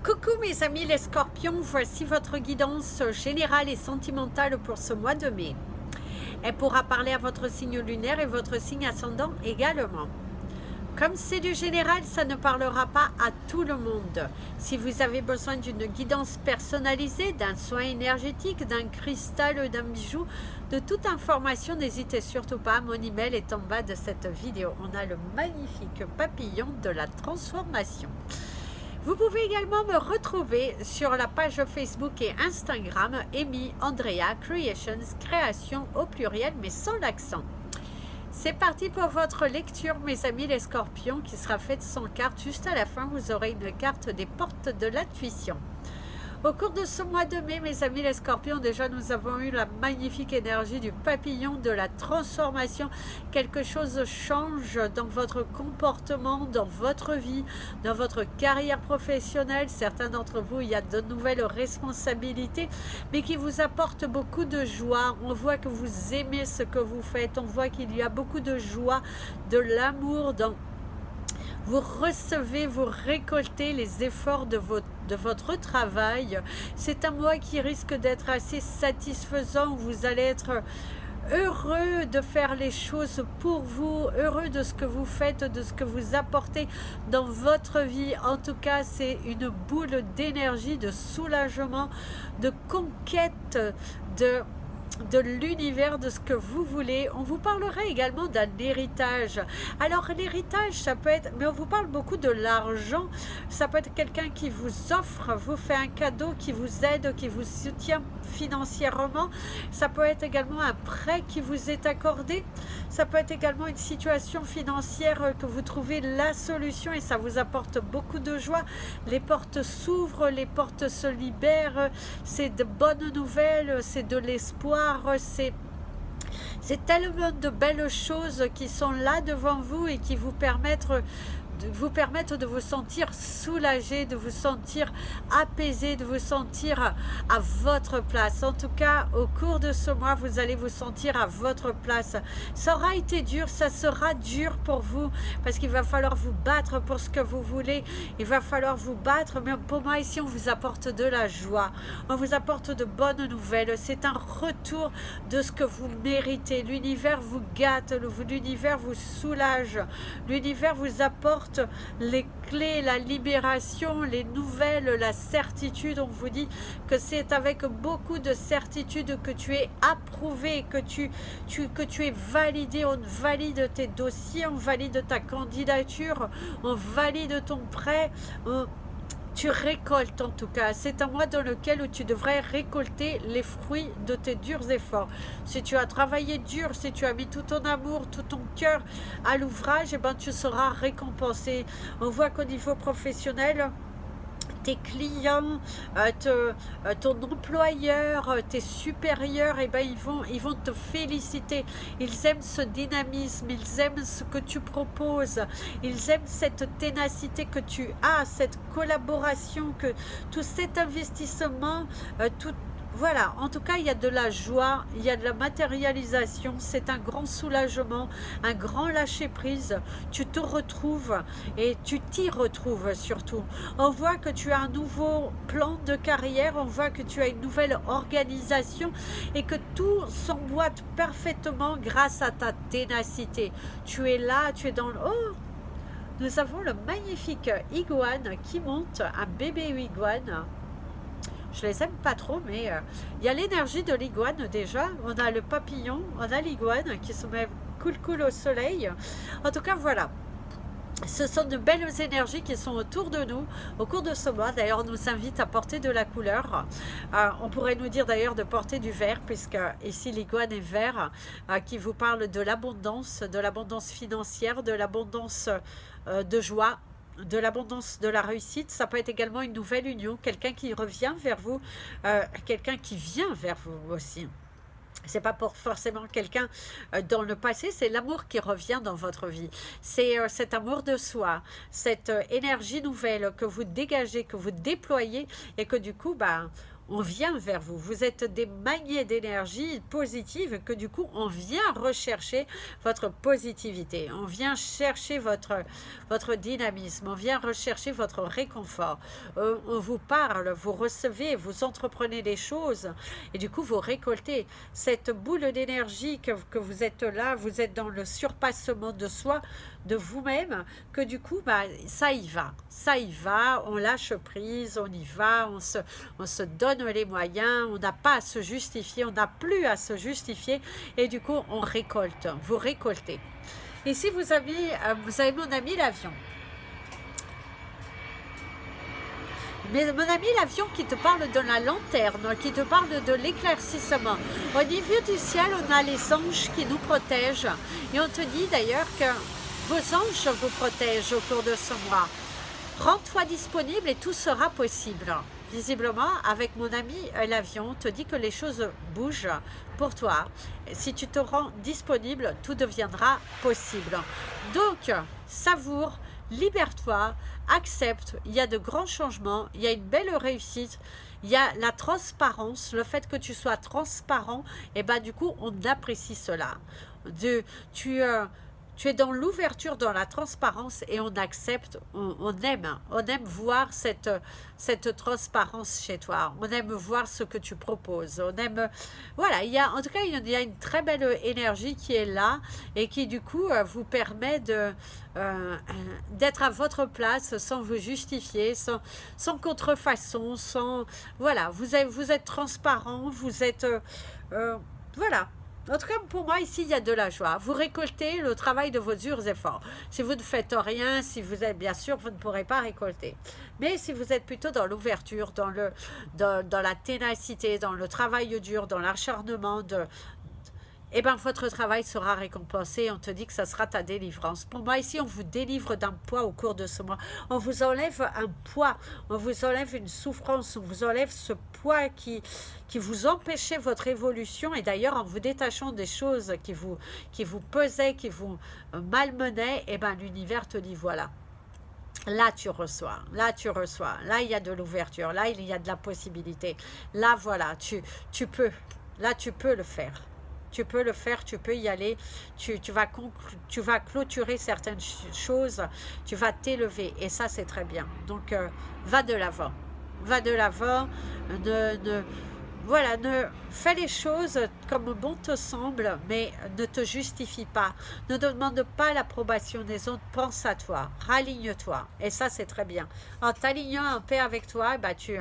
Coucou mes amis les scorpions, voici votre guidance générale et sentimentale pour ce mois de mai. Elle pourra parler à votre signe lunaire et votre signe ascendant également. Comme c'est du général, ça ne parlera pas à tout le monde. Si vous avez besoin d'une guidance personnalisée, d'un soin énergétique, d'un cristal, d'un bijou, de toute information, n'hésitez surtout pas. Mon email est en bas de cette vidéo. On a le magnifique papillon de la transformation. Vous pouvez également me retrouver sur la page Facebook et Instagram Amy Andrea Creations, création au pluriel mais sans l'accent. C'est parti pour votre lecture mes amis les scorpions qui sera faite sans carte. Juste à la fin vous aurez une carte des portes de l'intuition. Au cours de ce mois de mai, mes amis les scorpions, déjà nous avons eu la magnifique énergie du papillon de la transformation. Quelque chose change dans votre comportement, dans votre vie, dans votre carrière professionnelle. Certains d'entre vous, il y a de nouvelles responsabilités, mais qui vous apportent beaucoup de joie. On voit que vous aimez ce que vous faites. On voit qu'il y a beaucoup de joie, de l'amour dans... Vous recevez, vous récoltez les efforts de votre travail. C'est un mois qui risque d'être assez satisfaisant. Vous allez être heureux de faire les choses pour vous, heureux de ce que vous faites, de ce que vous apportez dans votre vie. En tout cas, c'est une boule d'énergie, de soulagement, de conquête, de l'univers, de ce que vous voulez. On vous parlera également d'un héritage. Alors l'héritage, ça peut être, mais on vous parle beaucoup de l'argent. Ça peut être quelqu'un qui vous offre, vous fait un cadeau, qui vous aide, qui vous soutient financièrement. Ça peut être également un prêt qui vous est accordé. Ça peut être également une situation financière que vous trouvez la solution et ça vous apporte beaucoup de joie. Les portes s'ouvrent, les portes se libèrent. C'est de bonnes nouvelles, c'est de l'espoir. C'est tellement de belles choses qui sont là devant vous et qui vous permettent de vous sentir soulagé, de vous sentir apaisé, de vous sentir à votre place. En tout cas, au cours de ce mois, vous allez vous sentir à votre place. Ça aura été dur, ça sera dur pour vous, parce qu'il va falloir vous battre pour ce que vous voulez. Il va falloir vous battre, mais pour moi, ici, on vous apporte de la joie. On vous apporte de bonnes nouvelles. C'est un retour de ce que vous méritez. L'univers vous gâte, l'univers vous soulage. L'univers vous apporte les clés, la libération, les nouvelles, la certitude. On vous dit que c'est avec beaucoup de certitude que tu es approuvé, que tu es validé. On valide tes dossiers, on valide ta candidature, on valide ton prêt. Tu récoltes en tout cas. C'est un mois dans lequel tu devrais récolter les fruits de tes durs efforts. Si tu as travaillé dur, si tu as mis tout ton amour, tout ton cœur à l'ouvrage, eh ben, tu seras récompensé. On voit qu'au niveau professionnel, tes clients, ton employeur, tes supérieurs, eh ben, ils vont te féliciter. Ils aiment ce dynamisme, ils aiment ce que tu proposes, ils aiment cette ténacité que tu as, cette collaboration, que tout cet investissement, voilà, en tout cas, il y a de la joie, il y a de la matérialisation, c'est un grand soulagement, un grand lâcher-prise. Tu te retrouves et tu t'y retrouves surtout. On voit que tu as un nouveau plan de carrière, on voit que tu as une nouvelle organisation et que tout s'emboîte parfaitement grâce à ta ténacité. Tu es là, tu es dans le... Oh, nous avons le magnifique iguane qui monte, un bébé iguane. Je les aime pas trop, mais il y a l'énergie de l'iguane déjà. On a le papillon, on a l'iguane qui se met cool au soleil. En tout cas, voilà. Ce sont de belles énergies qui sont autour de nous au cours de ce mois. D'ailleurs, on nous invite à porter de la couleur. On pourrait nous dire d'ailleurs de porter du vert, puisque ici l'iguane est vert, qui vous parle de l'abondance financière, de l'abondance de joie, de l'abondance, de la réussite. Ça peut être également une nouvelle union, quelqu'un qui revient vers vous, quelqu'un qui vient vers vous aussi. C'est pas pour forcément quelqu'un dans le passé, c'est l'amour qui revient dans votre vie. C'est cet amour de soi, cette énergie nouvelle que vous dégagez, que vous déployez et que du coup, on vient vers vous. Vous êtes des magnets d'énergie positive que du coup, on vient rechercher votre positivité. On vient chercher votre dynamisme. On vient rechercher votre réconfort. On vous parle, vous recevez, vous entreprenez des choses et du coup, vous récoltez cette boule d'énergie que vous êtes là. Vous êtes dans le surpassement de soi, de vous-même, que du coup, bah, ça y va, on lâche prise, on y va, on se donne les moyens, on n'a pas à se justifier, on n'a plus à se justifier, et du coup, on récolte, vous récoltez. Ici, vous avez mon ami l'avion. Mais mon ami l'avion qui te parle de la lanterne, qui te parle de l'éclaircissement. Au niveau du ciel, on a les anges qui nous protègent. Et on te dit d'ailleurs que vos anges vous protègent au cours de ce mois. Rends-toi disponible et tout sera possible. Visiblement, avec mon ami l'avion, on te dit que les choses bougent pour toi. Si tu te rends disponible, tout deviendra possible. Donc, savoure, libère-toi, accepte, il y a de grands changements, il y a une belle réussite, il y a la transparence, le fait que tu sois transparent, et ben du coup, on apprécie cela. Tu es dans l'ouverture, dans la transparence et on accepte, on aime voir cette transparence chez toi. On aime voir ce que tu proposes. On aime, voilà, en tout cas, il y a une très belle énergie qui est là et qui du coup vous permet d'être à votre place sans vous justifier, sans contrefaçon, voilà, vous êtes transparent, vous êtes, voilà. En tout cas, pour moi, ici, il y a de la joie. Vous récoltez le travail de vos durs efforts. Si vous ne faites rien, si vous êtes, bien sûr, vous ne pourrez pas récolter. Mais si vous êtes plutôt dans l'ouverture, dans la ténacité, dans le travail dur, dans l'acharnement, eh bien, votre travail sera récompensé. On te dit que ça sera ta délivrance. Pour moi, ici, on vous délivre d'un poids au cours de ce mois. On vous enlève un poids, on vous enlève une souffrance, on vous enlève ce poids qui vous empêchait votre évolution. Et d'ailleurs, en vous détachant des choses qui vous pesaient, qui vous malmenaient, eh bien, l'univers te dit voilà. Là, tu reçois. Là, il y a de l'ouverture. Là, il y a de la possibilité. Là, voilà, tu peux. Là, tu peux le faire. Tu peux le faire, tu peux y aller, tu vas clôturer certaines choses, tu vas t'élever et ça c'est très bien. Donc va de l'avant, voilà, fais les choses comme bon te semble, mais ne te justifie pas, ne demande pas l'approbation des autres, pense à toi, raligne-toi et ça c'est très bien. En t'alignant en paix avec toi, bah, tu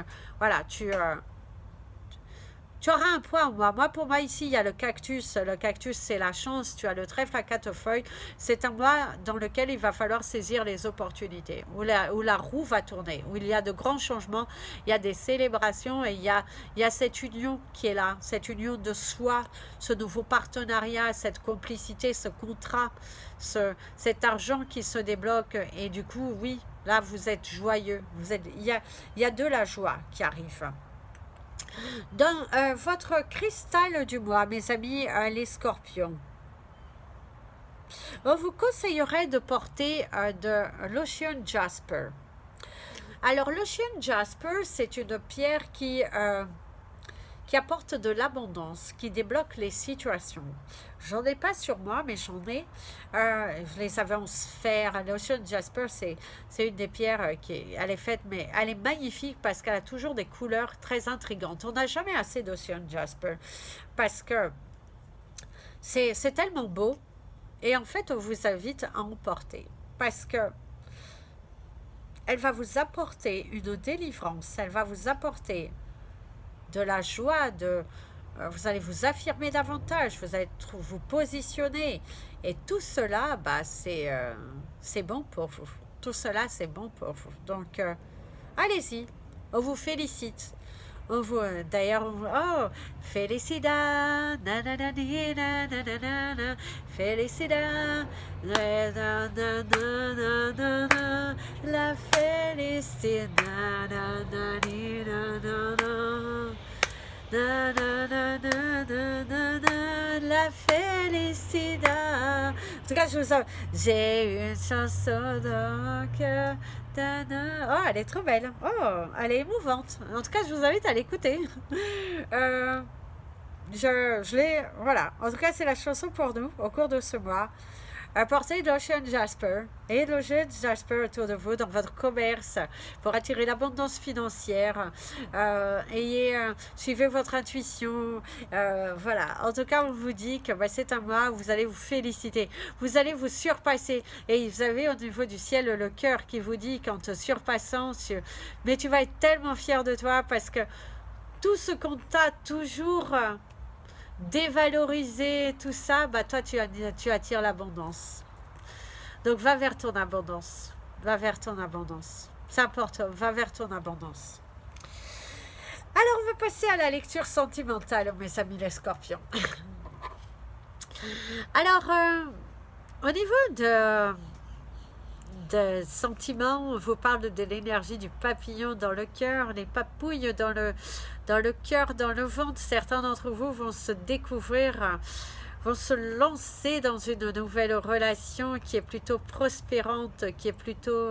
auras un point. Moi, pour moi, ici, il y a le cactus. Le cactus, c'est la chance. Tu as le trèfle à 4 feuilles. C'est un mois dans lequel il va falloir saisir les opportunités, où la roue va tourner, où il y a de grands changements, il y a des célébrations et il y a cette union qui est là, cette union de soi, ce nouveau partenariat, cette complicité, ce contrat, cet argent qui se débloque. Et du coup, oui, là, vous êtes joyeux. Il y a de la joie qui arrive. Dans votre cristal du mois, mes amis, les scorpions, on vous conseillerait de porter de l'Ocean Jasper. Alors, l'Ocean Jasper, c'est une pierre qui apporte de l'abondance, qui débloque les situations. J'en ai pas sur moi, mais j'en ai. Je les avais en sphère. L'Ocean Jasper, c'est une des pierres elle est faite, mais elle est magnifique parce qu'elle a toujours des couleurs très intrigantes. On n'a jamais assez d'Ocean Jasper parce que c'est tellement beau. Et en fait, on vous invite à en porter parce que elle va vous apporter une délivrance. Elle va vous apporter de la joie, vous allez vous affirmer davantage, vous allez vous positionner. Et tout cela, bah, c'est bon pour vous. Tout cela, c'est bon pour vous. Donc, allez-y, on vous félicite. D'ailleurs, oh, félicita, nananani, nananana, félicita, nananana, la félicité, nananani, nanana, nananana, la félicité. En tout cas, je vous en... J'ai une chanson dans le cœur. Oh, elle est trop belle. Oh, elle est émouvante. En tout cas, je vous invite à l'écouter. Je l'ai... Voilà. En tout cas, c'est la chanson pour nous au cours de ce mois. Apportez l'Ocean Jasper et l'Ocean Jasper autour de vous dans votre commerce pour attirer l'abondance financière. Suivez votre intuition. Voilà. En tout cas, on vous dit que c'est un mois où vous allez vous féliciter. Vous allez vous surpasser. Et vous avez au niveau du ciel le cœur qui vous dit qu'en te surpassant, mais tu vas être tellement fier de toi parce que tout ce qu'on t'a toujours... dévaloriser tout ça, toi tu attires l'abondance. Donc va vers ton abondance. Va vers ton abondance. Ça importe, va vers ton abondance. Alors on va passer à la lecture sentimentale, mes amis les scorpions. Alors, au niveau de sentiments, on vous parle de l'énergie du papillon dans le cœur, les papouilles dans le cœur, dans le ventre. Certains d'entre vous vont se découvrir, vont se lancer dans une nouvelle relation qui est plutôt prospérante, qui est plutôt...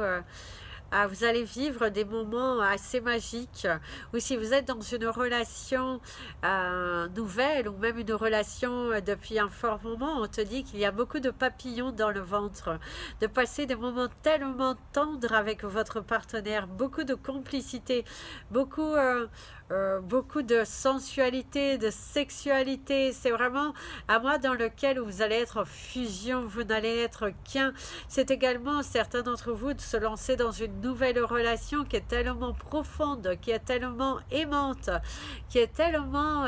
vous allez vivre des moments assez magiques, ou si vous êtes dans une relation nouvelle ou même une relation depuis un fort moment, on te dit qu'il y a beaucoup de papillons dans le ventre, de passer des moments tellement tendres avec votre partenaire, beaucoup de complicité, beaucoup de sensualité, de sexualité. C'est vraiment un mois dans lequel vous allez être en fusion, vous n'allez être qu'un. C'est également certains d'entre vous de se lancer dans une nouvelle relation qui est tellement profonde, qui est tellement aimante, qui est tellement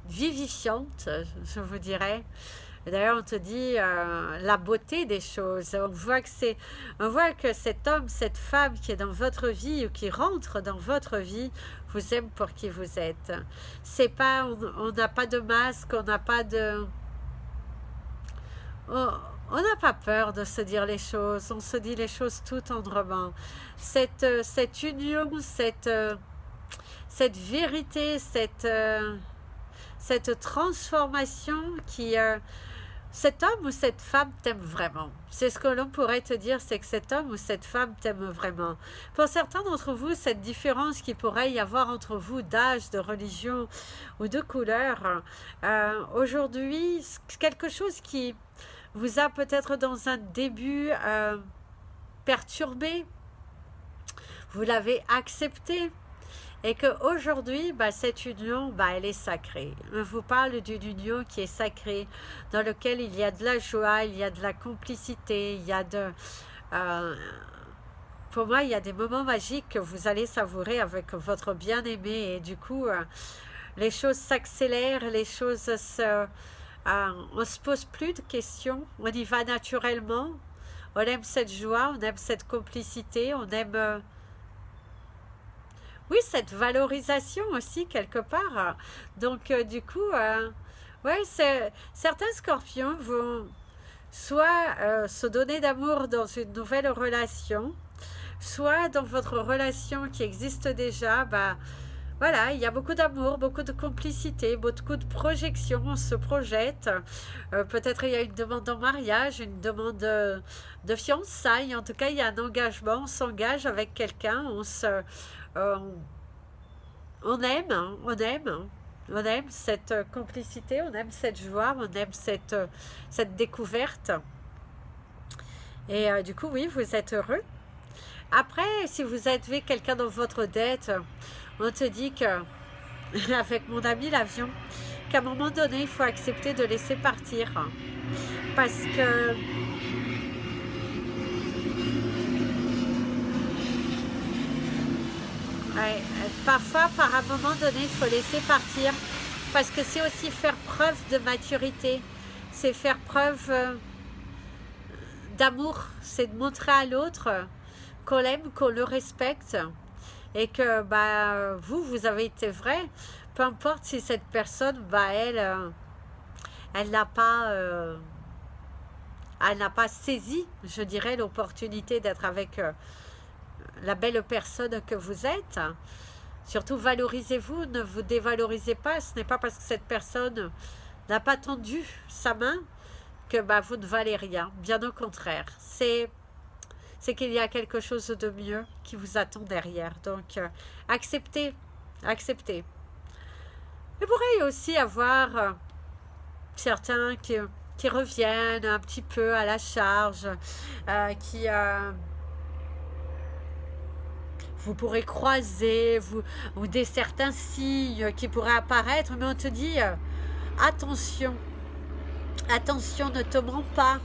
vivifiante, je vous dirais. D'ailleurs, on te dit la beauté des choses. On voit que cet homme, cette femme qui est dans votre vie ou qui rentre dans votre vie, vous aime pour qui vous êtes. C'est pas, on n'a pas de masque, on n'a pas de... On n'a pas peur de se dire les choses, on se dit les choses tout tendrement. Cette union, cette vérité, cette transformation qui... cet homme ou cette femme t'aime vraiment. C'est ce que l'on pourrait te dire, c'est que cet homme ou cette femme t'aime vraiment. Pour certains d'entre vous, cette différence qui pourrait y avoir entre vous d'âge, de religion ou de couleur, aujourd'hui, quelque chose qui vous a peut-être dans un début perturbé, vous l'avez accepté. Et qu'aujourd'hui, cette union, elle est sacrée. On vous parle d'une union qui est sacrée, dans laquelle il y a de la joie, il y a de la complicité, il y a de... pour moi, il y a des moments magiques que vous allez savourer avec votre bien-aimé. Et du coup, les choses s'accélèrent, les choses se... on ne se pose plus de questions, on y va naturellement. On aime cette joie, on aime cette complicité, on aime... oui, cette valorisation aussi, quelque part. Donc, du coup, ouais, certains scorpions vont soit se donner d'amour dans une nouvelle relation, soit dans votre relation qui existe déjà, voilà, il y a beaucoup d'amour, beaucoup de complicité, beaucoup de projection, on se projette. Peut-être il y a une demande en mariage, une demande de fiançailles. En tout cas, il y a un engagement, on s'engage avec quelqu'un, on aime cette complicité, on aime cette joie, on aime cette découverte. Et du coup, oui, vous êtes heureux. Après, si vous avez quelqu'un dans votre dette, on te dit que, avec mon ami l'avion, qu'à un moment donné, il faut accepter de laisser partir. Parce que... ouais, parfois, par un moment donné, il faut laisser partir. Parce que c'est aussi faire preuve de maturité. C'est faire preuve d'amour. C'est de montrer à l'autre qu'on l'aime, qu'on le respecte. Et que vous avez été vrai, peu importe si cette personne, elle n'a pas saisi, je dirais, l'opportunité d'être avec la belle personne que vous êtes. Surtout, valorisez-vous, ne vous dévalorisez pas. Ce n'est pas parce que cette personne n'a pas tendu sa main que vous ne valez rien. Bien au contraire. C'est qu'il y a quelque chose de mieux qui vous attend derrière. Donc, acceptez. Acceptez. Il pourrait aussi avoir certains qui reviennent un petit peu à la charge, vous pourrez croiser, ou certains signes qui pourraient apparaître, mais on te dit attention, attention, ne te mens pas,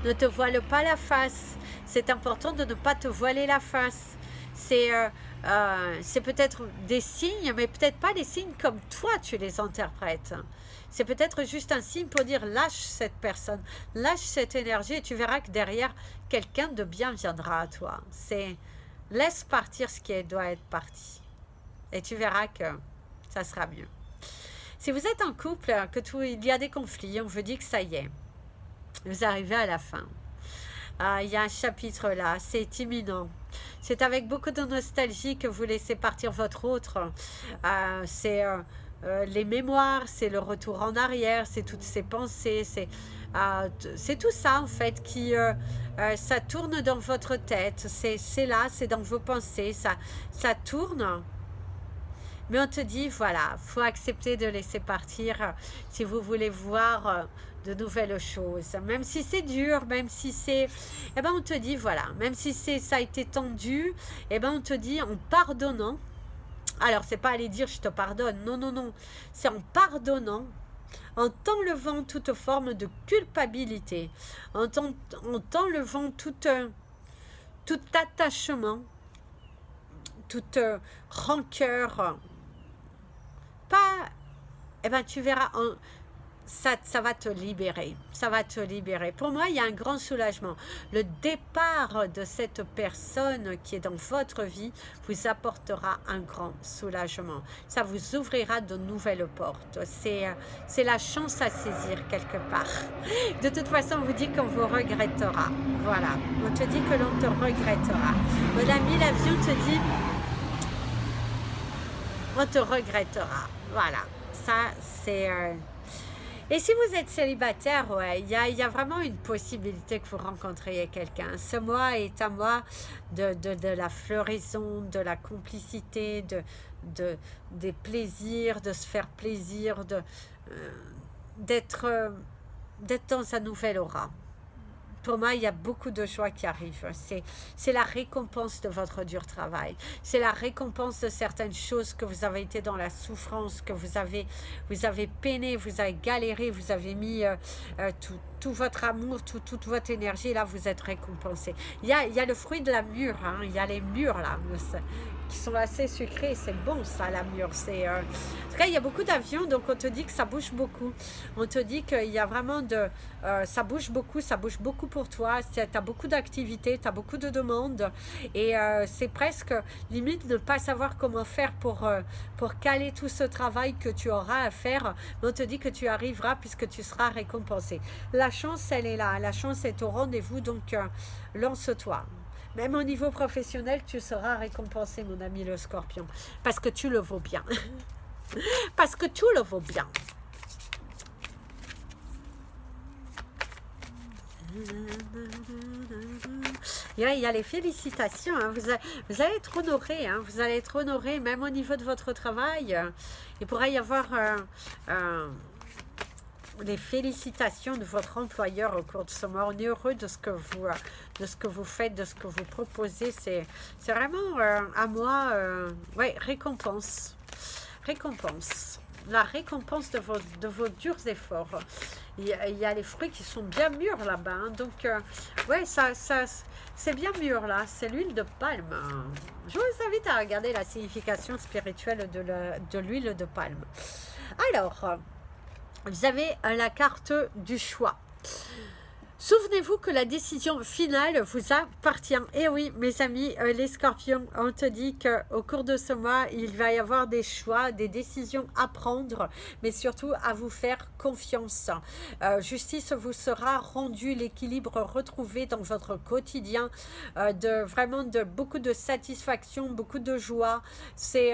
ne te voile pas la face. C'est important de ne pas te voiler la face. C'est peut-être des signes, mais peut-être pas des signes comme toi tu les interprètes. C'est peut-être juste un signe pour dire lâche cette personne, lâche cette énergie et tu verras que derrière, quelqu'un de bien viendra à toi. C'est laisse partir ce qui doit être parti. Et tu verras que ça sera mieux. Si vous êtes en couple, il y a des conflits, on vous dit que ça y est, vous arrivez à la fin. Il y a un chapitre là, c'est imminent. C'est avec beaucoup de nostalgie que vous laissez partir votre autre. C'est les mémoires, c'est le retour en arrière, c'est toutes ces pensées, c'est tout ça en fait qui ça tourne dans votre tête, c'est là, c'est dans vos pensées, ça tourne. Mais on te dit, voilà, il faut accepter de laisser partir si vous voulez voir de nouvelles choses. Même si c'est dur, même si c'est... Eh bien, on te dit, voilà, même si ça a été tendu, eh bien, on te dit, en pardonnant, alors, c'est pas aller dire, je te pardonne, non, non, non, c'est en pardonnant, en t'enlevant toute forme de culpabilité, en t'enlevant tout attachement, toute rancœur, pas, eh ben tu verras, ça va te libérer, ça va te libérer. Pour moi, il y a un grand soulagement. Le départ de cette personne qui est dans votre vie vous apportera un grand soulagement. Ça vous ouvrira de nouvelles portes. C'est la chance à saisir quelque part. De toute façon, on vous dit qu'on vous regrettera. Voilà, on te dit que l'on te regrettera. Mon ami, la vie, on te dit, on te regrettera. Voilà, ça c'est... Et si vous êtes célibataire, ouais, il y a vraiment une possibilité que vous rencontriez quelqu'un. Ce mois est un mois de la floraison, de la complicité, des plaisirs, de se faire plaisir, d'être dans un nouvel aura. Pour moi, il y a beaucoup de joie qui arrivent. C'est la récompense de votre dur travail. C'est la récompense de certaines choses que vous avez été dans la souffrance, que vous avez peiné, vous avez galéré, vous avez mis tout votre amour, toute votre énergie. Et là, vous êtes récompensé. Il y a le fruit de la mûre. Hein, il y a les mûres là, qui sont assez sucrés. C'est bon ça, la mûre. En tout cas, il y a beaucoup d'avions, donc on te dit que ça bouge beaucoup. On te dit qu'il y a vraiment ça bouge beaucoup pour toi. Tu as beaucoup d'activités, tu as beaucoup de demandes. Et c'est presque limite de ne pas savoir comment faire pour caler tout ce travail que tu auras à faire. Mais on te dit que tu arriveras puisque tu seras récompensé. La chance, elle est là. La chance est au rendez-vous, donc lance-toi. Même au niveau professionnel, tu seras récompensé, mon ami le Scorpion. Parce que tu le vaux bien. Parce que tu le vaux bien. Il y a les félicitations. Hein. Vous allez être honoré. Hein. Vous allez être honoré même au niveau de votre travail. Il pourrait y avoir... les félicitations de votre employeur au cours de ce mois. On est heureux de ce que vous faites, de ce que vous proposez. C'est vraiment à moi, ouais, récompense. Récompense. La récompense de vos durs efforts. Il y a les fruits qui sont bien mûrs là-bas. Hein. Donc, ouais, c'est bien mûr là. C'est l'huile de palme. Je vous invite à regarder la signification spirituelle de l'huile de palme. Alors... vous avez la carte du choix. Souvenez-vous que la décision finale vous appartient. Et oui, mes amis, les scorpions, on te dit qu'au cours de ce mois, il va y avoir des choix, des décisions à prendre, mais surtout à vous faire confiance. Justice vous sera rendue, l'équilibre retrouvé dans votre quotidien, vraiment de beaucoup de satisfaction, beaucoup de joie. C'est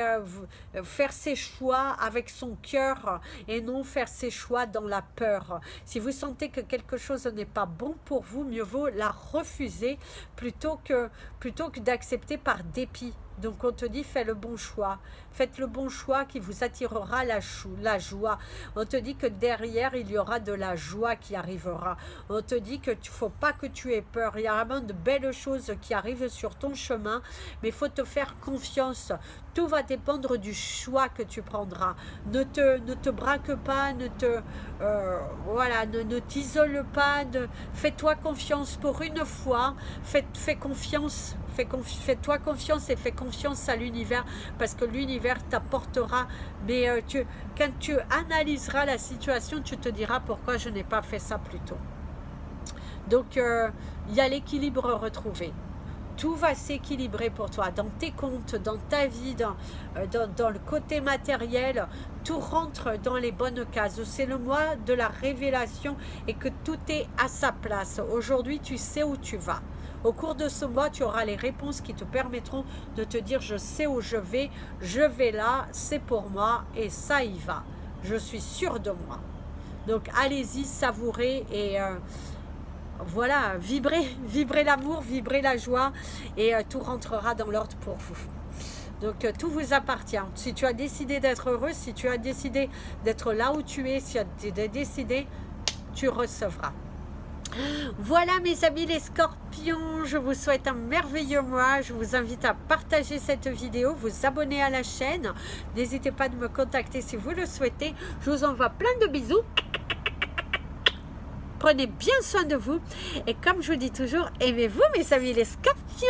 faire ses choix avec son cœur et non faire ses choix dans la peur. Si vous sentez que quelque chose n'est pas bon pour vous, mieux vaut la refuser plutôt que d'accepter par dépit. Donc on te dit, fais le bon choix. Faites le bon choix qui vous attirera la joie. On te dit que derrière, il y aura de la joie qui arrivera. On te dit que tu faut pas que tu aies peur. Il y a vraiment de belles choses qui arrivent sur ton chemin, mais il faut te faire confiance. Tout va dépendre du choix que tu prendras. Ne te braque pas, ne t'isole pas. Fais-toi confiance pour une fois. Fais-toi confiance et fais confiance à l'univers, parce que l'univers t'apportera. Mais quand tu analyseras la situation, tu te diras pourquoi je n'ai pas fait ça plus tôt. Donc il y a l'équilibre retrouvé. Tout va s'équilibrer pour toi, dans tes comptes, dans ta vie, dans le côté matériel. Tout rentre dans les bonnes cases. C'est le mois de la révélation et que tout est à sa place. Aujourd'hui, tu sais où tu vas. Au cours de ce mois, tu auras les réponses qui te permettront de te dire, je sais où je vais là, c'est pour moi et ça y va. Je suis sûre de moi. Donc, allez-y, savourez et voilà, vibrez l'amour, vibrez la joie et tout rentrera dans l'ordre pour vous. Donc, tout vous appartient. Si tu as décidé d'être heureux, si tu as décidé d'être là où tu es, si tu as décidé, tu recevras. Voilà mes amis les scorpions, je vous souhaite un merveilleux mois. Je vous invite à partager cette vidéo, vous abonner à la chaîne. N'hésitez pas de me contacter si vous le souhaitez. Je vous envoie plein de bisous. Prenez bien soin de vous. Et comme je vous dis toujours, aimez-vous mes amis les scorpions.